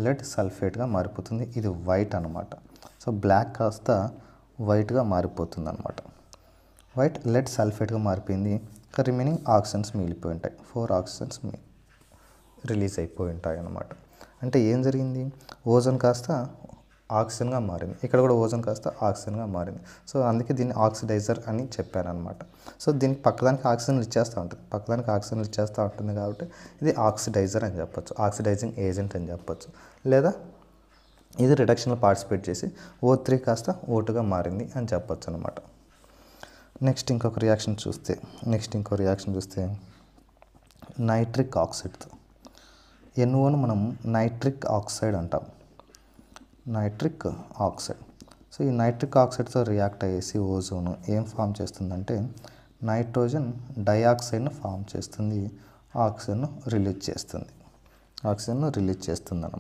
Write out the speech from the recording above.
Lead సల్ఫేట్గా మారిపోతుంది. ఇది white అనమాట. సో బ్లాక్ కాస్త వైట్గా మారిపోతుంది అనమాట. వైట్ లెడ్ సల్ఫేట్గా మారిపోయింది. రిమైనింగ్ ఆక్సిజన్స్ మిగిలిపోయి ఉంటాయి. 4 ఆక్సిజన్స్ రిలీజ్ అయిపోయి ఉంటాయి అన్నమాట. అంటే ఏం జరిగింది, ఓజోన్ కాస్త ఆక్సిజన్గా మారింది. ఇక్కడ కూడా ఓజోన్ కాస్త ఆక్సిజన్గా మారింది. సో అందుకే దీన్ని ఆక్సిడైజర్ అని చెప్పాను అనమాట. సో దీనికి పక్కదానికి ఆక్సిజన్లు ఇచ్చేస్తూ ఉంటుంది. పక్కదానికి ఆక్సిజన్లు ఇచ్చేస్తూ ఉంటుంది కాబట్టి ఇది ఆక్సిడైజర్ అని చెప్పొచ్చు, ఆక్సిడైజింగ్ ఏజెంట్ అని చెప్పొచ్చు. లేదా ఇది రిడక్షన్లో పార్టిసిపేట్ చేసి O3 కాస్త O2గా మారింది అని చెప్పొచ్చు అనమాట. నెక్స్ట్ ఇంకో రియాక్షన్ చూస్తే నైట్రిక్ ఆక్సైడ్తో NOను మనం నైట్రిక్ ఆక్సైడ్ అంటాం. Nitric oxide. సో ఈ నైట్రిక్ ఆక్సైడ్తో రియాక్ట్ అయ్యేసి ఓజోన్ ఏం ఫామ్ చేస్తుందంటే నైట్రోజన్ డైఆక్సైడ్ను ఫామ్ చేస్తుంది, ఆక్సిజన్ను రిలీజ్ చేస్తుంది అన్నమాట.